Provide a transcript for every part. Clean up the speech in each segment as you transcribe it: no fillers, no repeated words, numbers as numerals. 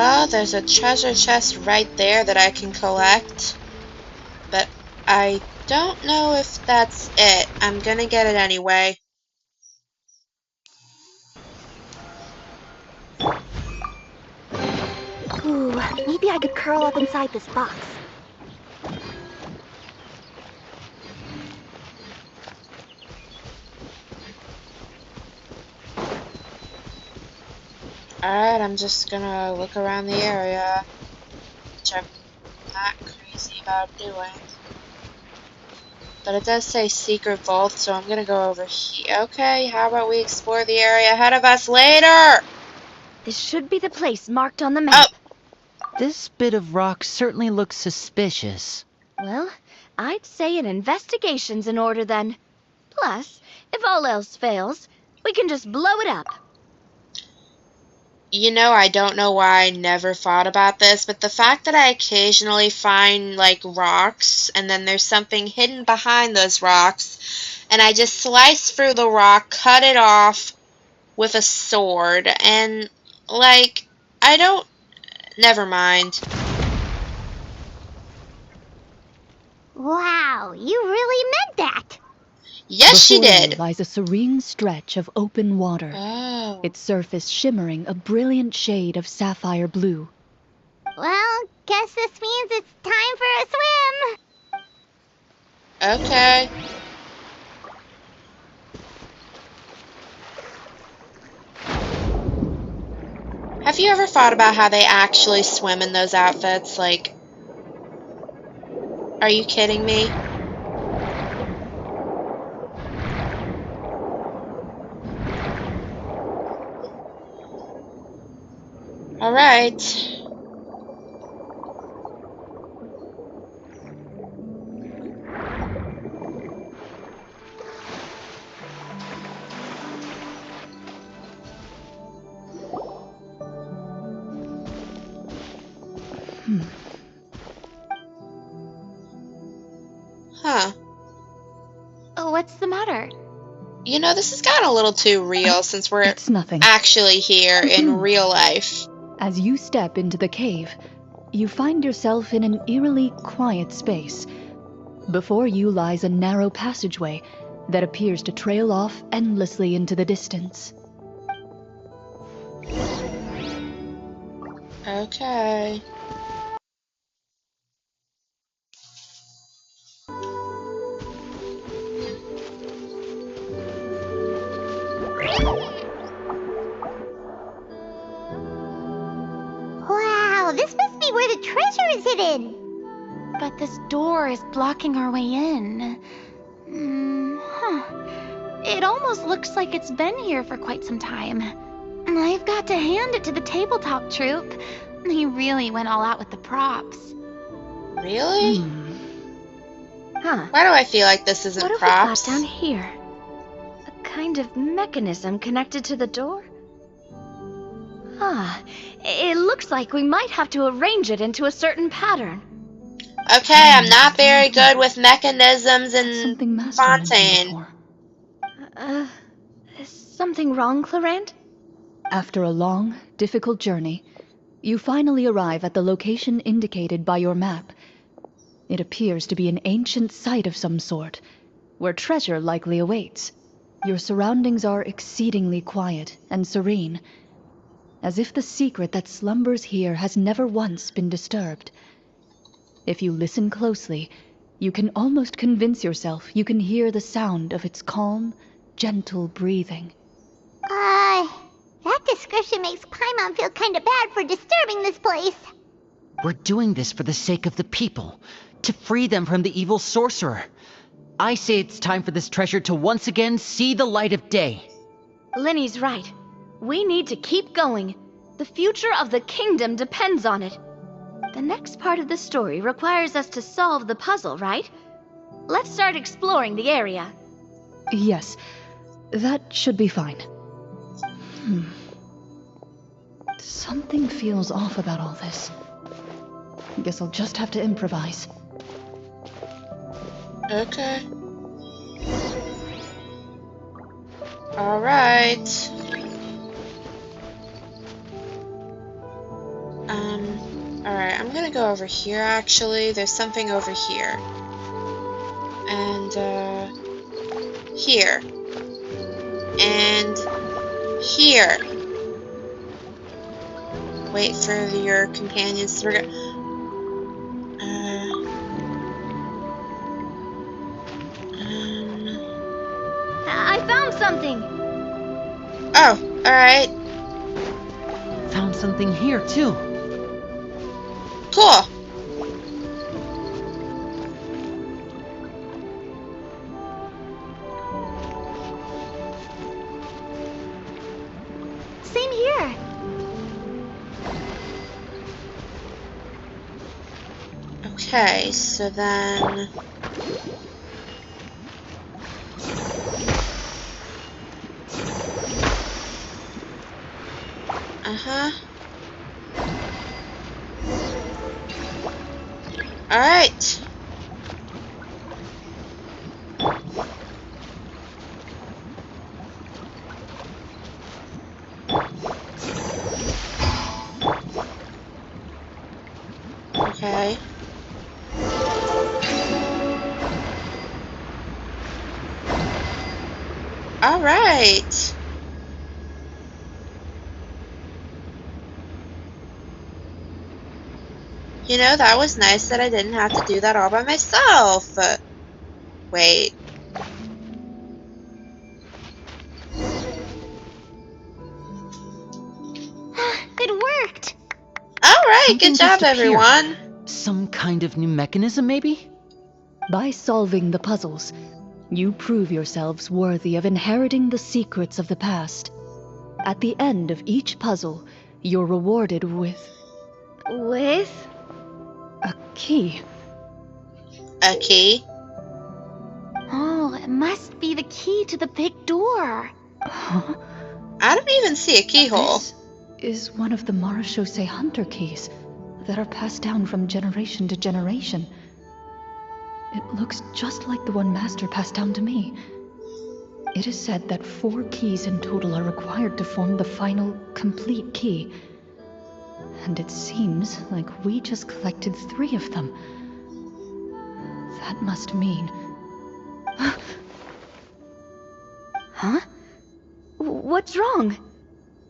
Well, there's a treasure chest right there that I can collect. But I don't know if that's it. I'm gonna get it anyway. Ooh, maybe I could curl up inside this box. Alright, I'm just gonna look around the area, which I'm not crazy about doing. But it does say secret vault, so I'm gonna go over here. Okay, how about we explore the area ahead of us later? This should be the place marked on the Oh! map. This bit of rock certainly looks suspicious. Well, I'd say an investigation's in order then. Plus, if all else fails, we can just blow it up. You know, I don't know why I never thought about this, but the fact that I occasionally find, like, rocks, and then there's something hidden behind those rocks, and I just slice through the rock, cut it off with a sword, and, like, I don't... Never mind. Wow, you really meant that! Yes, she Before did! you lies a serene stretch of open water, Oh. its surface shimmering a brilliant shade of sapphire blue. Well, guess this means it's time for a swim! Okay. Have you ever thought about how they actually swim in those outfits? Like, are you kidding me? Alright. Huh. Oh, what's the matter? You know, this has gotten a little too real since we're It's nothing. actually here in real life. As you step into the cave, you find yourself in an eerily quiet space. Before you lies a narrow passageway that appears to trail off endlessly into the distance. Okay. Wow, this must be where the treasure is hidden! But this door is blocking our way in. It almost looks like it's been here for quite some time. I've got to hand it to the tabletop troupe. They really went all out with the props. Really? Huh. Why do I feel like this isn't What have props? we got down here? A kind of mechanism connected to the door? It looks like we might have to arrange it into a certain pattern. Okay, I'm not very good with mechanisms Something and Master mentioned Fontaine. before. Is something wrong, Clorinde? After a long, difficult journey, you finally arrive at the location indicated by your map. It appears to be an ancient site of some sort, where treasure likely awaits. Your surroundings are exceedingly quiet and serene, as if the secret that slumbers here has never once been disturbed. If you listen closely, you can almost convince yourself you can hear the sound of its calm, gentle breathing. That description makes Paimon feel kinda bad for disturbing this place. We're doing this for the sake of the people, to free them from the evil sorcerer. I say it's time for this treasure to once again see the light of day. Linny's right. We need to keep going. The future of the kingdom depends on it. The next part of the story requires us to solve the puzzle, right? Let's start exploring the area. Yes, that should be fine. Something feels off about all this. Guess I'll just have to improvise. Okay. Alright. Alright, I'm gonna go over here actually. There's something over here. And, here. And here. Wait for your companions to I found something. Oh, alright. Found something here, too. Cool. Same here. Okay, so then... Uh-huh. Alright. Okay. Alright. You know, that was nice that I didn't have to do that all by myself. Wait. It worked! Alright, Something good job, just appeared. everyone. Some kind of new mechanism, maybe? By solving the puzzles, you prove yourselves worthy of inheriting the secrets of the past. At the end of each puzzle, you're rewarded with With? a key. A key? Oh, it must be the key to the big door. Huh? I don't even see a keyhole. This is one of the Marechaussee Hunter keys that are passed down from generation to generation. It looks just like the one Master passed down to me. It is said that 4 keys in total are required to form the final, complete key. And it seems like we just collected 3 of them. That must mean... Huh? What's wrong?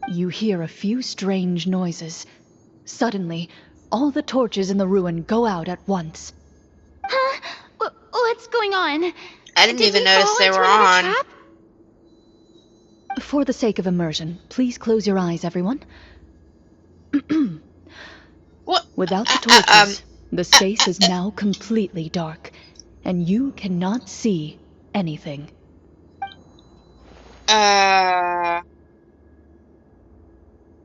You hear a few strange noises. Suddenly, all the torches in the ruin go out at once. Huh? What's going on? I didn't Did even we notice fall they into were another on. trap? For the sake of immersion, please close your eyes, everyone. What? Without the torches, the space is now completely dark, and you cannot see anything.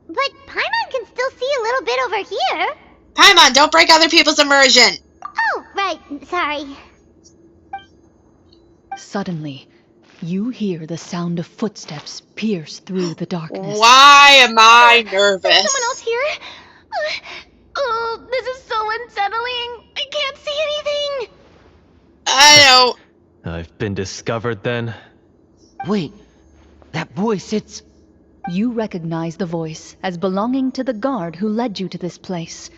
But Paimon can still see a little bit over here. Paimon, don't break other people's immersion. Oh, right. Sorry. Suddenly, you hear the sound of footsteps pierce through the darkness. Why am I nervous? There's someone else here. Oh, this is so unsettling. I can't see anything. I don't. I've been discovered then? Wait, that voice, it's... You recognize the voice as belonging to the guard who led you to this place.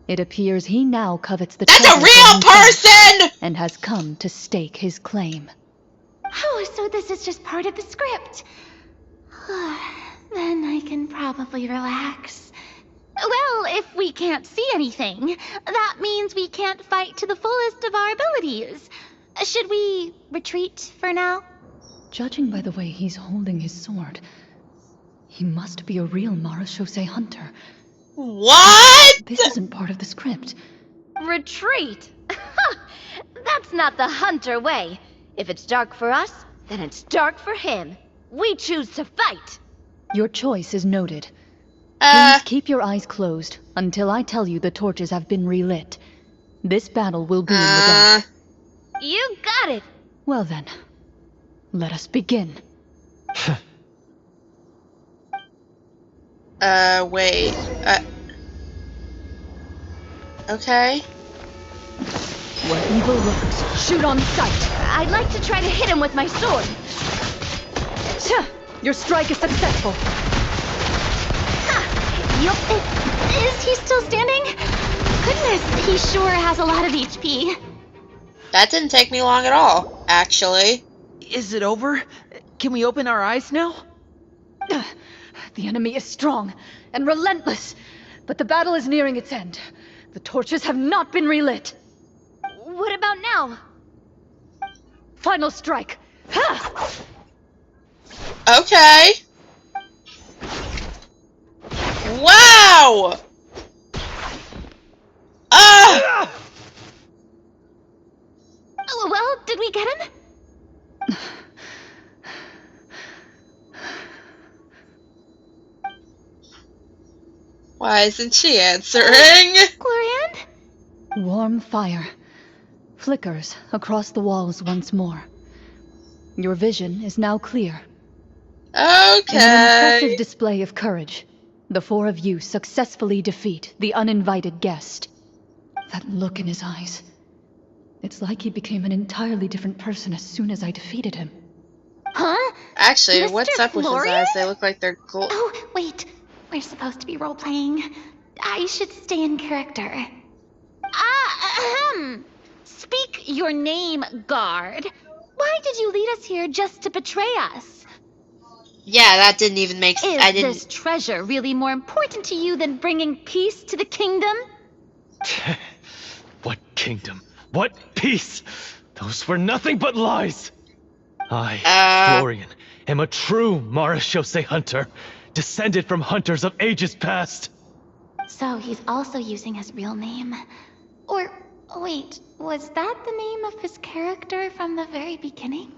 It appears he now covets the That's a treasure for real himself person! and has come to stake his claim. Oh, so this is just part of the script. Then I can probably relax. Well, if we can't see anything, that means we can't fight to the fullest of our abilities. Should we retreat for now? Judging by the way he's holding his sword, he must be a real Marechaussee hunter. What? This isn't part of the script. Retreat? That's not the hunter way. If it's dark for us, then it's dark for him. We choose to fight. Your choice is noted. Please Uh, keep your eyes closed until I tell you the torches have been relit. This battle will be in the dark. You got it. Well then, let us begin. Wait. Okay. Where evil lurks, shoot on sight! I'd like to try to hit him with my sword. Your strike is successful. Yup. Is he still standing? Goodness, he sure has a lot of HP. That didn't take me long at all, actually. Is it over? Can we open our eyes now? The enemy is strong and relentless, but the battle is nearing its end. The torches have not been relit. What about now? Final strike. Ha! Okay. Wow! Ah! Oh, well, did we get him? Why isn't she answering? Clorinde? Warm fire flickers across the walls once more. Your vision is now clear. In an impressive Okay. display of courage, the four of you successfully defeat the uninvited guest. That look in his eyes. It's like he became an entirely different person as soon as I defeated him. Huh? Actually, Mr. what's up with his Florian? eyes? They look like they're Oh, wait. We're supposed to be role-playing. I should stay in character. Speak your name, guard. Why did you lead us here just to betray us? Yeah, that didn't even make sense. I Is didn't. this treasure really more important to you than bringing peace to the kingdom? What kingdom? What peace? Those were nothing but lies! I, Florian, am a true Marechaussee hunter, descended from hunters of ages past. So he's also using his real name. Or, wait, was that the name of his character from the very beginning?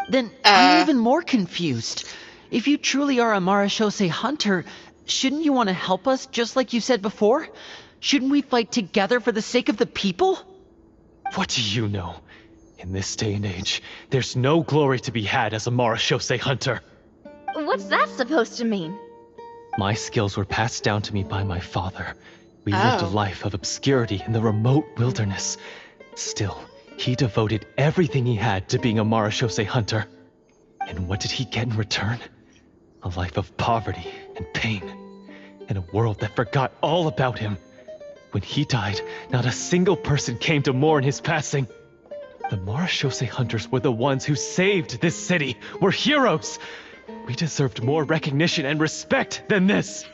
Then I'm even more confused. If you truly are a Marechaussee hunter, shouldn't you want to help us just like you said before? Shouldn't we fight together for the sake of the people? What do you know? In this day and age, there's no glory to be had as a Marechaussee hunter. What's that supposed to mean? My skills were passed down to me by my father. We lived a Oh. life of obscurity in the remote wilderness. Still, he devoted everything he had to being a Marechaussee hunter. And what did he get in return? A life of poverty and pain. In a world that forgot all about him. When he died, not a single person came to mourn his passing. The Marechaussee hunters were the ones who saved this city. We're heroes. We deserved more recognition and respect than this.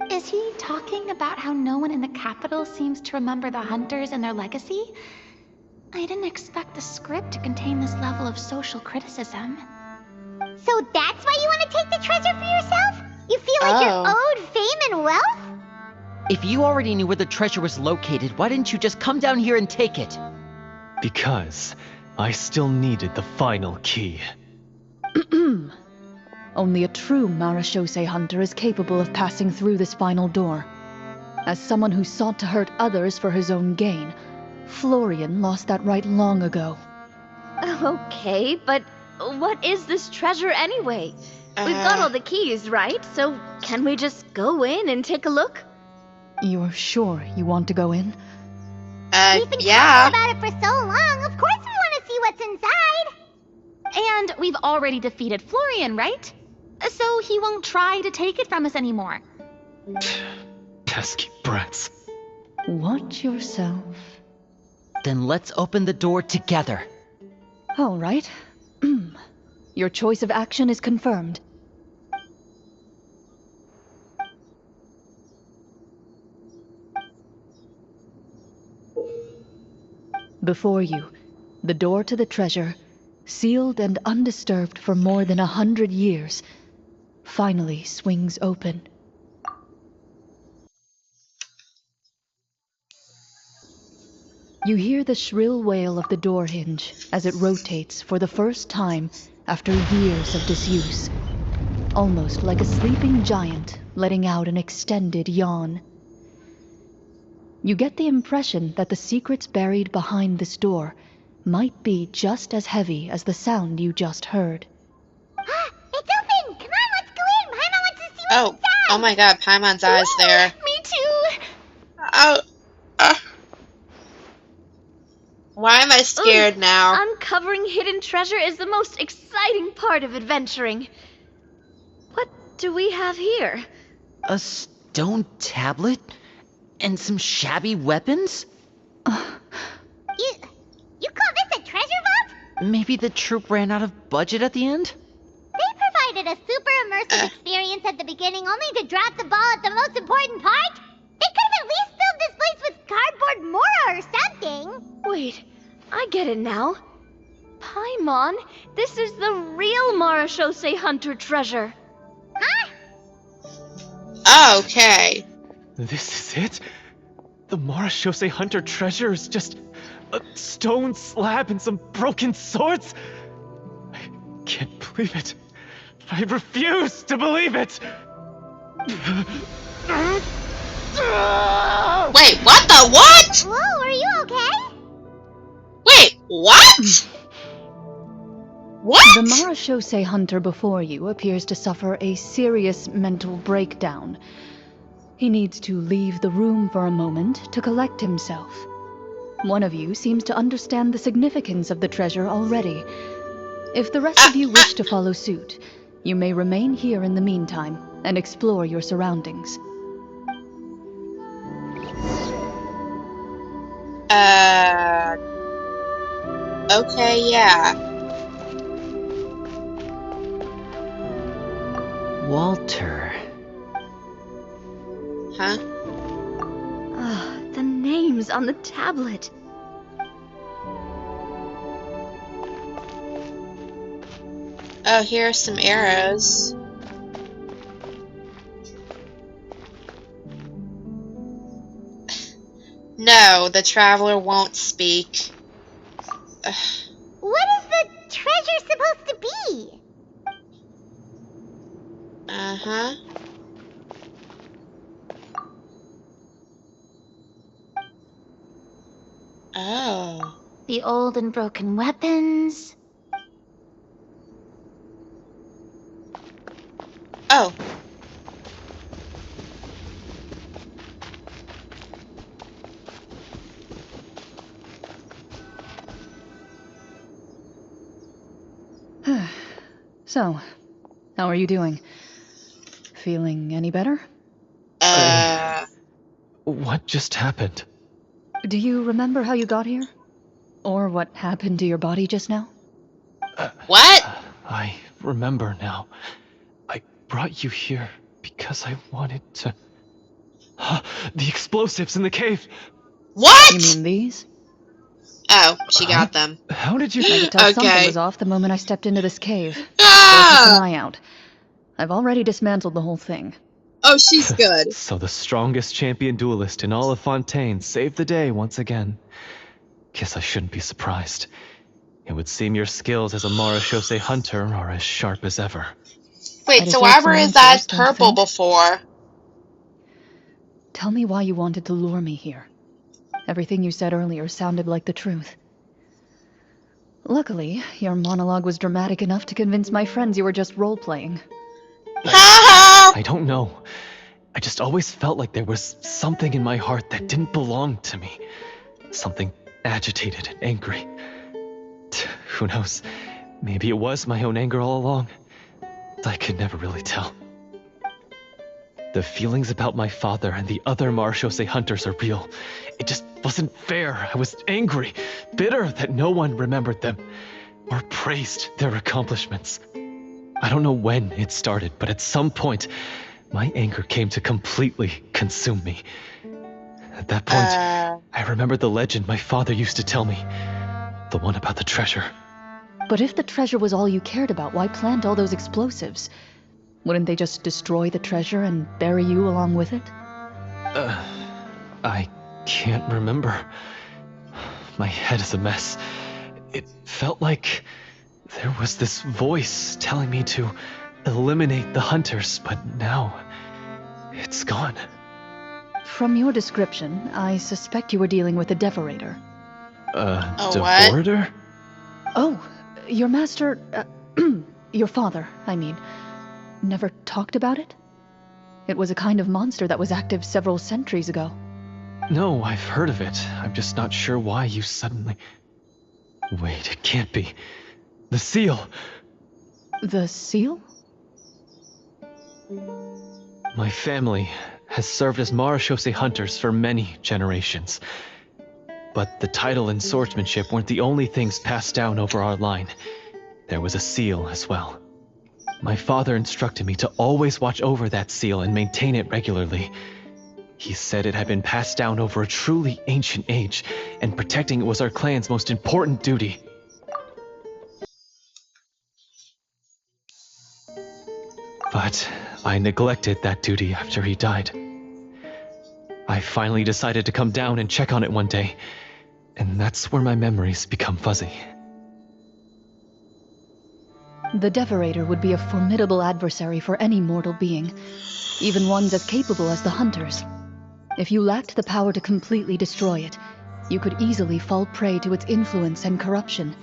Is he talking about how no one in the capital seems to remember the hunters and their legacy? I didn't expect the script to contain this level of social criticism. So that's why you want to take the treasure for yourself? You feel like you're owed fame and wealth? If you already knew where the treasure was located, why didn't you just come down here and take it? Because I still needed the final key. Only a true Marechaussee hunter is capable of passing through this final door. As someone who sought to hurt others for his own gain, Florian lost that right long ago. Okay, but what is this treasure anyway? We've got all the keys, right? So can we just go in and take a look? You're sure you want to go in? We've been talking about it for so long. Of course we want to see what's inside. And we've already defeated Florian, right? So he won't try to take it from us anymore. Pesky brats. Watch yourself. Then let's open the door together. All right. Your choice of action is confirmed. Before you, the door to the treasure, sealed and undisturbed for more than 100 years, finally swings open. You hear the shrill wail of the door hinge as it rotates for the first time after years of disuse, almost like a sleeping giant letting out an extended yawn. You get the impression that the secrets buried behind this door might be just as heavy as the sound you just heard. It's open! Come on, let's go in! Paimon wants to see what's inside! Oh my god, Paimon's eyes there. Me too! Oh. Why am I scared now? Uncovering hidden treasure is the most exciting part of adventuring. What do we have here? A stone tablet? And some shabby weapons? You call this a treasure vault? Maybe the troop ran out of budget at the end? They provided a super immersive experience at the beginning only to drop the ball at the most important part? They could have at least filled this place with cardboard Mora or something. Wait, I get it now. Paimon, this is the real Marachose Hunter treasure. Huh? Okay. This is it? The Marachose Hunter treasure is just a stone slab and some broken swords? I can't believe it. I refuse to believe it! Wait, what the what? Whoa, are you okay? Wait, what? What? The Marachose Hunter before you appears to suffer a serious mental breakdown. He needs to leave the room for a moment to collect himself. One of you seems to understand the significance of the treasure already. If the rest of you wish to follow suit, you may remain here in the meantime and explore your surroundings. Okay, yeah. Walter. Huh? The names on the tablet. Oh, here are some arrows. No, the traveler won't speak. What is the treasure supposed to be? Uh-huh. Oh. The old and broken weapons. Oh. So, how are you doing? Feeling any better? What just happened? Do you remember how you got here? Or what happened to your body just now? What? I remember now. I brought you here because I wanted to... The explosives in the cave! What? You mean these? Oh, she got them. How did you... I could tell something Okay. was off the moment I stepped into this cave. So keep an Ah! eye out. I've already dismantled the whole thing. Oh, she's good. So the strongest champion duelist in all of Fontaine saved the day once again. Guess I shouldn't be surprised. It would seem your skills as a Marachose hunter are as sharp as ever. Wait, I so deserve why some were his answers, eyes don't you purple think? before? Tell me why you wanted to lure me here. Everything you said earlier sounded like the truth. Luckily, your monologue was dramatic enough to convince my friends you were just role-playing. I don't know. I just always felt like there was something in my heart that didn't belong to me. Something agitated and angry. Who knows? Maybe it was my own anger all along. I could never really tell. The feelings about my father and the other Marachose hunters are real. It just wasn't fair. I was angry, bitter that no one remembered them or praised their accomplishments. I don't know when it started, but at some point, my anger came to completely consume me. At that point, I remembered the legend my father used to tell me. The one about the treasure. But if the treasure was all you cared about, why plant all those explosives? Wouldn't they just destroy the treasure and bury you along with it? I can't remember. My head is a mess. It felt like there was this voice telling me to eliminate the hunters, but now it's gone. From your description, I suspect you were dealing with a devorator. what? Devorator? Oh, your master... your father, I mean, never talked about it? It was a kind of monster that was active several centuries ago. No, I've heard of it. I'm just not sure why you suddenly... Wait, it can't be. The seal! The seal? My family has served as marechaussee hunters for many generations. But the title and swordsmanship weren't the only things passed down over our line. There was a seal as well. My father instructed me to always watch over that seal and maintain it regularly. He said it had been passed down over a truly ancient age, and protecting it was our clan's most important duty. But I neglected that duty after he died. I finally decided to come down and check on it one day, and that's where my memories become fuzzy. The Devorator would be a formidable adversary for any mortal being, even ones as capable as the Hunters. If you lacked the power to completely destroy it, you could easily fall prey to its influence and corruption.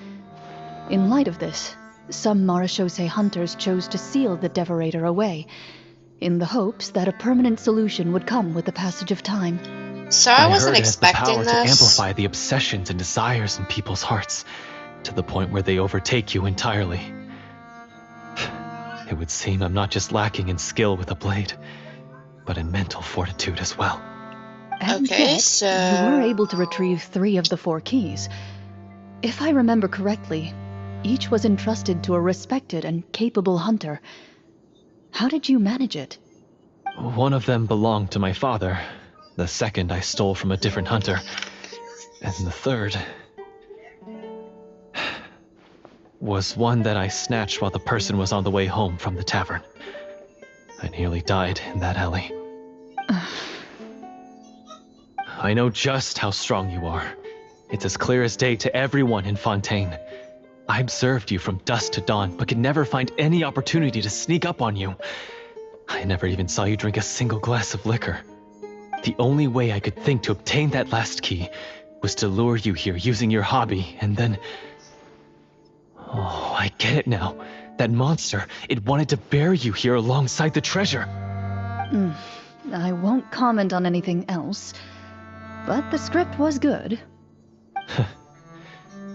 In light of this, some marechaussee hunters chose to seal the Devorator away, in the hopes that a permanent solution would come with the passage of time. So I wasn't heard it has the expecting power this. to amplify the obsessions and desires in people's hearts, to the point where they overtake you entirely. It would seem I'm not just lacking in skill with a blade, but in mental fortitude as well. And Okay, yet, so- you were able to retrieve 3 of the 4 keys. If I remember correctly, each was entrusted to a respected and capable hunter. How did you manage it? One of them belonged to my father. The second I stole from a different hunter. And the third was one that I snatched while the person was on the way home from the tavern. I nearly died in that alley. I know just how strong you are. It's as clear as day to everyone in Fontaine. I observed you from dusk to dawn, but could never find any opportunity to sneak up on you. I never even saw you drink a single glass of liquor. The only way I could think to obtain that last key was to lure you here using your hobby, and then... Oh, I get it now. That monster, it wanted to bury you here alongside the treasure. I won't comment on anything else, but the script was good.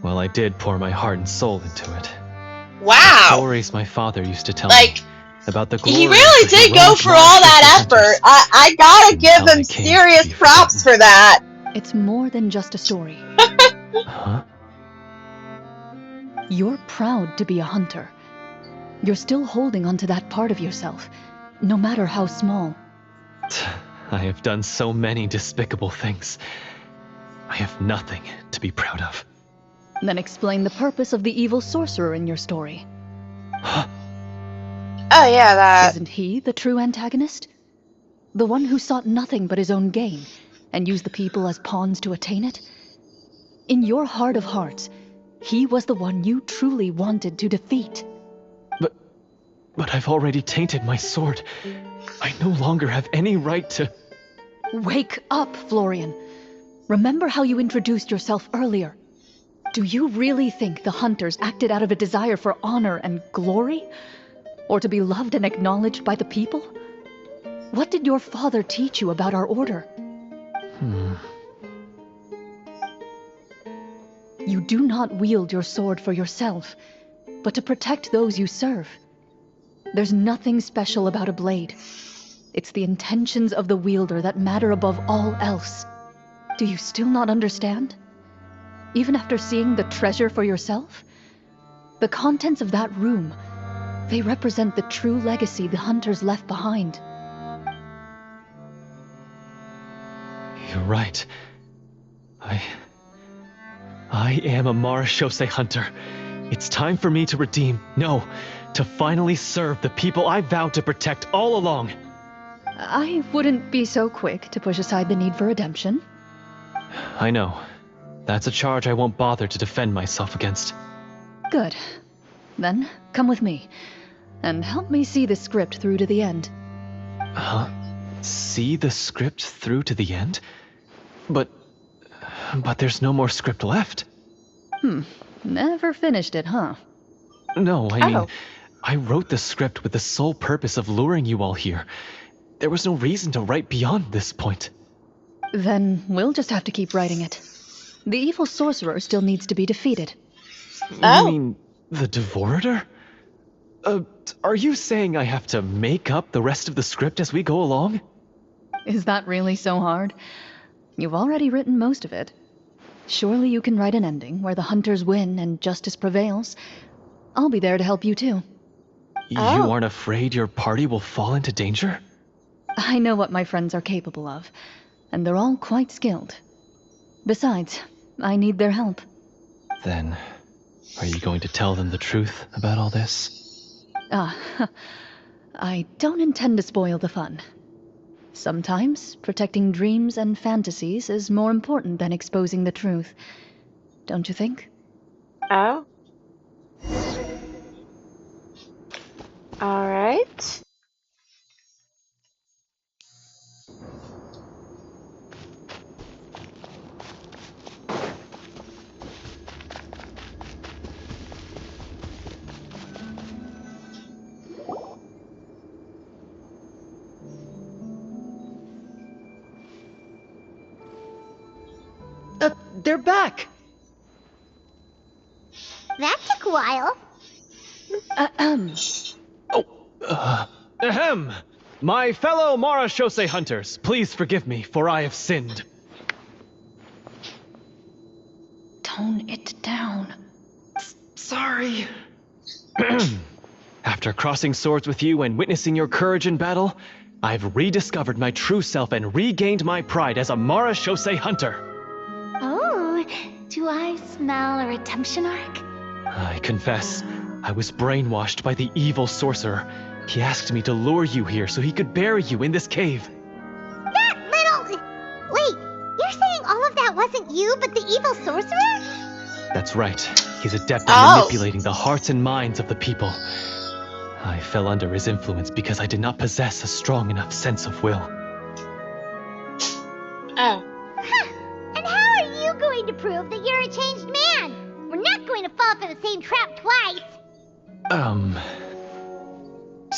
Well, I did pour my heart and soul into it. Wow. Stories my father used to tell Like, me about the glory he of really the did go heroic for all that marechaussee effort. hunters. I gotta give Until him they came to serious be props forgotten. for that. It's more than just a story. Huh? You're proud to be a hunter. You're still holding onto that part of yourself, no matter how small. I have done so many despicable things. I have nothing to be proud of. Then explain the purpose of the evil sorcerer in your story. Oh yeah, that. Isn't he the true antagonist? The one who sought nothing but his own gain, and used the people as pawns to attain it? In your heart of hearts, he was the one you truly wanted to defeat. But I've already tainted my sword. I no longer have any right to... Wake up, Florian. Remember how you introduced yourself earlier. Do you really think the hunters acted out of a desire for honor and glory? Or to be loved and acknowledged by the people? What did your father teach you about our order? You do not wield your sword for yourself, but to protect those you serve. There's nothing special about a blade. It's the intentions of the wielder that matter above all else. Do you still not understand? Even after seeing the treasure for yourself? The contents of that room, they represent the true legacy the hunters left behind. You're right. I am a marechaussee hunter. It's time for me to redeem, no, to finally serve the people I vowed to protect all along. I wouldn't be so quick to push aside the need for redemption. I know. That's a charge I won't bother to defend myself against. Good. Then, come with me, and help me see the script through to the end. Huh? See the script through to the end? But there's no more script left. Never finished it, huh? No, I mean, Oh. I wrote the script with the sole purpose of luring you all here. There was no reason to write beyond this point. Then we'll just have to keep writing it. The evil sorcerer still needs to be defeated. Oh. You mean the Devorator? Are you saying I have to make up the rest of the script as we go along? Is that really so hard? You've already written most of it. Surely you can write an ending where the hunters win and justice prevails. I'll be there to help you too. You aren't afraid your party will fall into danger? I know what my friends are capable of, and they're all quite skilled. Besides, I need their help. Then, are you going to tell them the truth about all this? I don't intend to spoil the fun. Sometimes, protecting dreams and fantasies is more important than exposing the truth. Don't you think? Oh. Alright. They're back! That took a while. Ahem! My fellow Marashose hunters, please forgive me, for I have sinned. Tone it down. Sorry. After crossing swords with you and witnessing your courage in battle, I've rediscovered my true self and regained my pride as a Marashose hunter. Oh, do I smell a redemption arc? I confess, I was brainwashed by the evil sorcerer. He asked me to lure you here so he could bury you in this cave. That little... Wait, you're saying all of that wasn't you, but the evil sorcerer? That's right. He's adept at manipulating the hearts and minds of the people. I fell under his influence because I did not possess a strong enough sense of will. Oh. Huh. And how are you going to prove that you're a changed man? We're not going to fall for the same trap twice.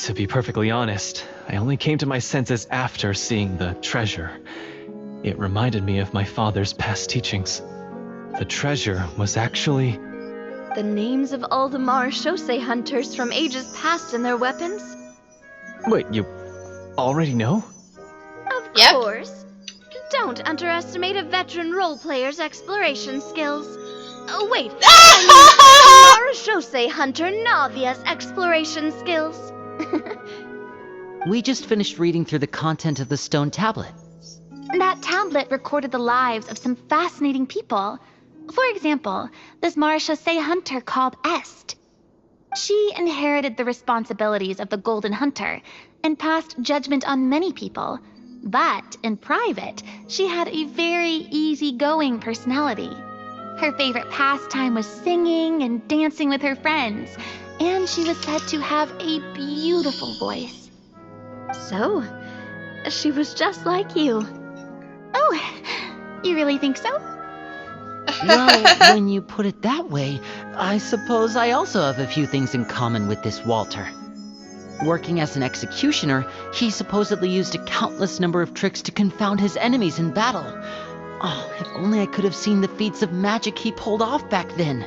To be perfectly honest, I only came to my senses after seeing the treasure. It reminded me of my father's past teachings. The treasure was actually... The names of all the Marashose hunters from ages past and their weapons? Wait, you already know? Of course. Don't underestimate a veteran role player's exploration skills. Oh, wait. I mean, a Marashose hunter Navia's exploration skills. We just finished reading through the content of the stone tablet. That tablet recorded the lives of some fascinating people. For example, this Marashose hunter called Est. She inherited the responsibilities of the Golden Hunter and passed judgment on many people. But in private, she had a very easygoing personality. Her favorite pastime was singing and dancing with her friends, and she was said to have a beautiful voice. So, she was just like you. Oh, you really think so? Well, when you put it that way, I suppose I also have a few things in common with this Walter. Working as an executioner, he supposedly used a countless number of tricks to confound his enemies in battle. Oh, if only I could have seen the feats of magic he pulled off back then.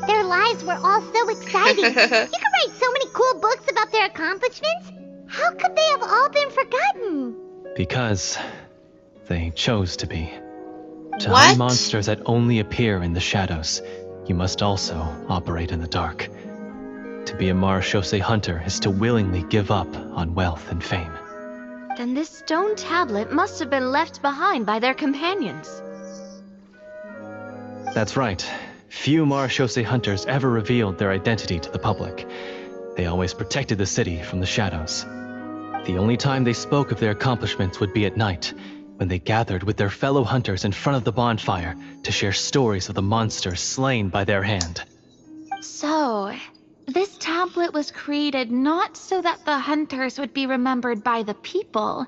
Their lives were all so exciting. You could write so many cool books about their accomplishments. How could they have all been forgotten? Because they chose to be. To What? hunt monsters that only appear in the shadows, you must also operate in the dark. To be a Marashose hunter is to willingly give up on wealth and fame. Then this stone tablet must have been left behind by their companions. That's right. Few Marashose hunters ever revealed their identity to the public. They always protected the city from the shadows. The only time they spoke of their accomplishments would be at night, when they gathered with their fellow hunters in front of the bonfire to share stories of the monsters slain by their hand. So, this tablet was created not so that the hunters would be remembered by the people,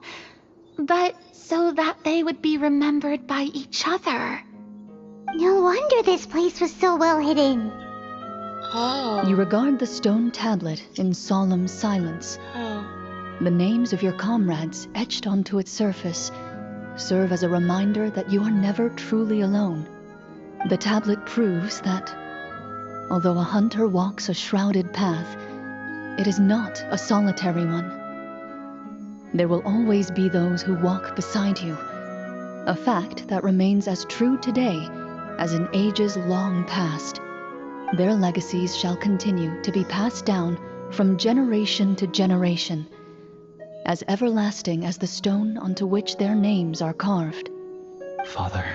but so that they would be remembered by each other. No wonder this place was so well hidden. Oh. You regard the stone tablet in solemn silence. Oh. The names of your comrades etched onto its surface serve as a reminder that you are never truly alone. The tablet proves that, although a hunter walks a shrouded path, it is not a solitary one. there will always be those who walk beside you. A fact that remains as true today as in ages long past. Their legacies shall continue to be passed down from generation to generation, as everlasting as the stone onto which their names are carved. Father,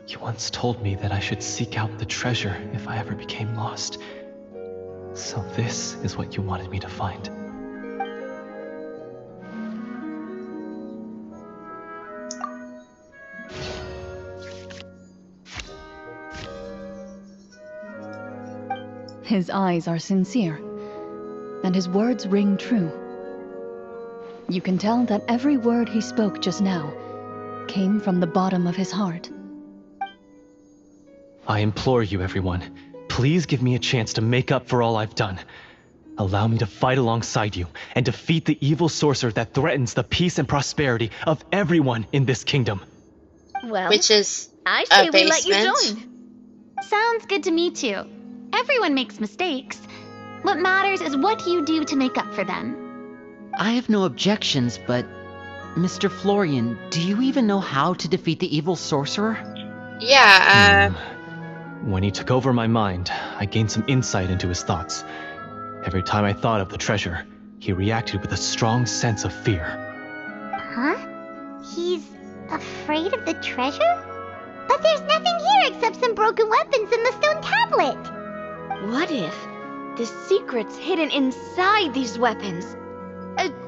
you once told me that I should seek out the treasure if I ever became lost. So this is what you wanted me to find. His eyes are sincere, and his words ring true. You can tell that every word he spoke just now came from the bottom of his heart. I implore you, everyone, please give me a chance to make up for all I've done. Allow me to fight alongside you and defeat the evil sorcerer that threatens the peace and prosperity of everyone in this kingdom. Well, Which is I a say we let you basement. join. Sounds good to me too. Everyone makes mistakes. What matters is what you do to make up for them. I have no objections, but Mr. Florian, do you even know how to defeat the evil sorcerer? Yeah, When he took over my mind, I gained some insight into his thoughts. Every time I thought of the treasure, he reacted with a strong sense of fear. Huh? He's afraid of the treasure? But there's nothing here except some broken weapons and the stone tablet. What if the secret's hidden inside these weapons?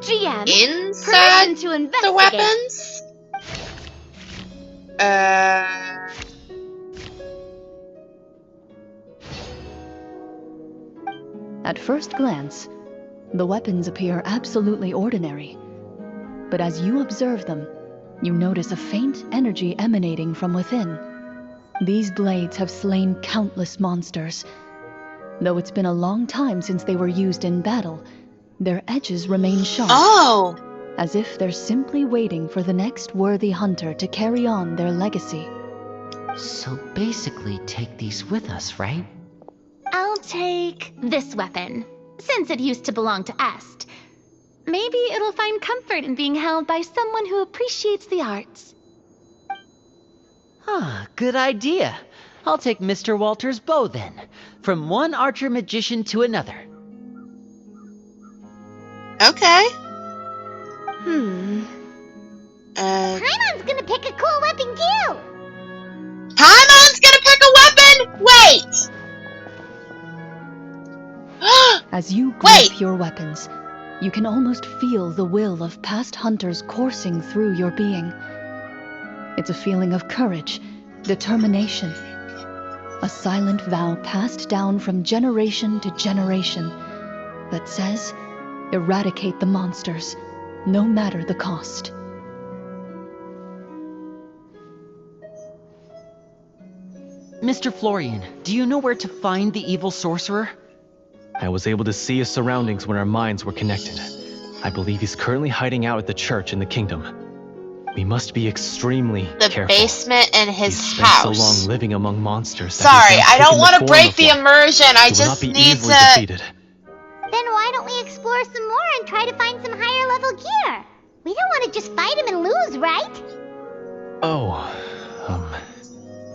GM, inside permission to the investigate. weapons? At first glance, the weapons appear absolutely ordinary. But as you observe them, you notice a faint energy emanating from within. These blades have slain countless monsters. Though it's been a long time since they were used in battle, their edges remain sharp, Oh! as if they're simply waiting for the next worthy hunter to carry on their legacy. So basically, take these with us, right? I'll take this weapon, since it used to belong to Est. Maybe it'll find comfort in being held by someone who appreciates the arts. Good idea. I'll take Mr. Walter's bow then, from one archer magician to another. Okay. Paimon's gonna pick a cool weapon too. Paimon's gonna pick a weapon? Wait! As you grip Wait! your weapons, you can almost feel the will of past hunters coursing through your being. It's a feeling of courage, determination, a silent vow passed down from generation to generation that says, eradicate the monsters, no matter the cost. Mr. Florian, do you know where to find the evil sorcerer? I was able to see his surroundings when our minds were connected. I believe he's currently hiding out at the church in the kingdom. We must be extremely The careful. basement in He's his spent house. so long living among monsters. that Sorry, he's now I don't taken want the to form break of the one. immersion. I He will just not be need easily to. defeated. Then why don't we explore some more and try to find some higher level gear? We don't want to just fight him and lose, right?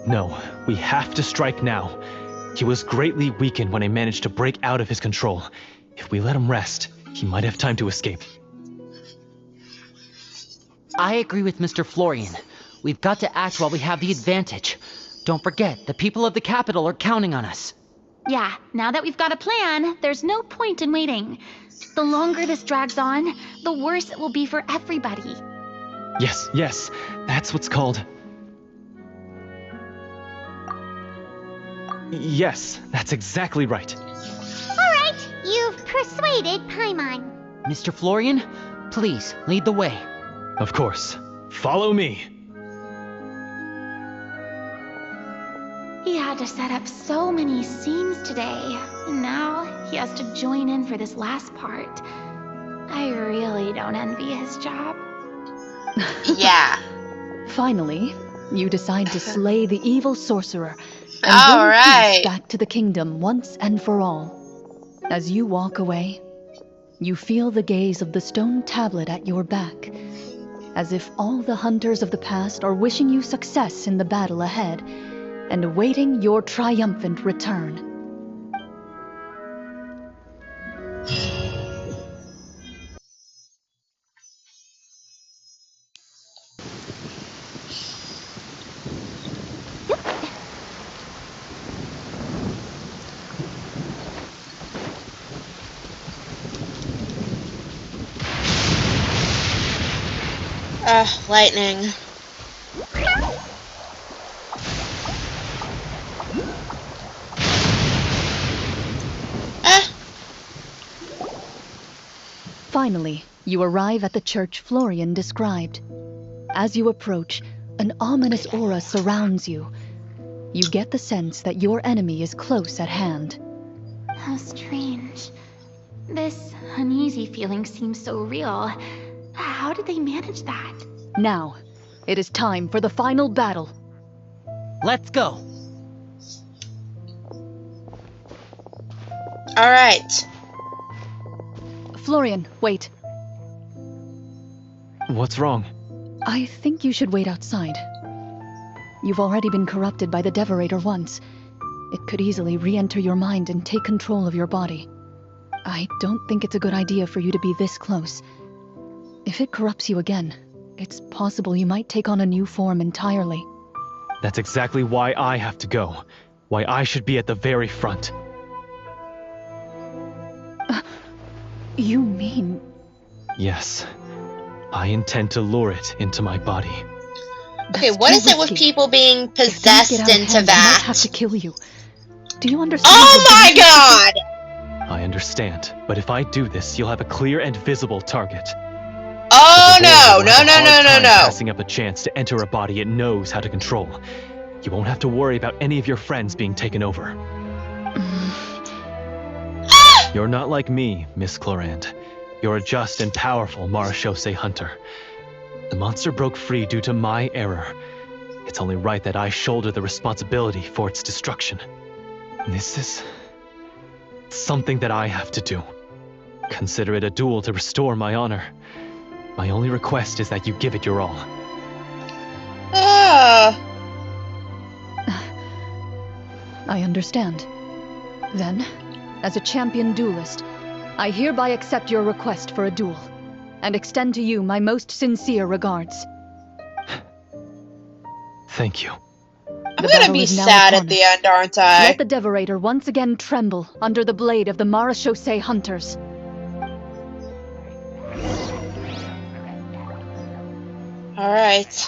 No, we have to strike now. He was greatly weakened when I managed to break out of his control. If we let him rest, he might have time to escape. I agree with Mr. Florian. We've got to act while we have the advantage. Don't forget, the people of the capital are counting on us. Yeah, now that we've got a plan, there's no point in waiting. The longer this drags on, the worse it will be for everybody. Yes, that's what's called... Yes, that's exactly right. Alright, you've persuaded Paimon. Mr. Florian, please, lead the way. Of course. Follow me. He had to set up so many scenes today, and now he has to join in for this last part. I really don't envy his job. Yeah. Finally, you decide to slay the evil sorcerer and All bring right. peace back to the kingdom once and for all. As you walk away, You feel the gaze of the stone tablet at your back, as if all the hunters of the past are wishing you success in the battle ahead and awaiting your triumphant return. Lightning. Finally, you arrive at the church Florian described. As you approach, an ominous aura surrounds you. You get the sense that your enemy is close at hand. How strange. This uneasy feeling seems so real. How did they manage that? Now, it is time for the final battle. Let's go! Alright. Florian, wait. What's wrong? I think you should wait outside. You've already been corrupted by the Devorator once. It could easily re-enter your mind and take control of your body. I don't think it's a good idea for you to be this close. If it corrupts you again, it's possible you might take on a new form entirely. That's exactly why I have to go. Why I should be at the very front. You mean... Yes. I intend to lure it into my body. Okay, That's what too is it with risky. people being If things possessed get out of into hand, I might that? have to kill you. Do you understand? Oh the my danger? god! I understand, but if I do this, you'll have a clear and visible target. Oh The no, Devoid will no, have a no, hard no, no, time no. Passing up a chance to enter a body it knows how to control. You won't have to worry about any of your friends being taken over. You're not like me, Miss Clorinde. You're a just and powerful Marechaussee hunter. The monster broke free due to my error. It's only right that I shoulder the responsibility for its destruction. This is something that I have to do. Consider it a duel to restore my honor. My only request is that you give it your all. I understand. Then, as a champion duelist, I hereby accept your request for a duel, and extend to you my most sincere regards. Thank you. I'm The gonna battle be is now sad upon at the us. end, aren't I? Let the Devorator once again tremble under the blade of the Marechaussee hunters. Alright.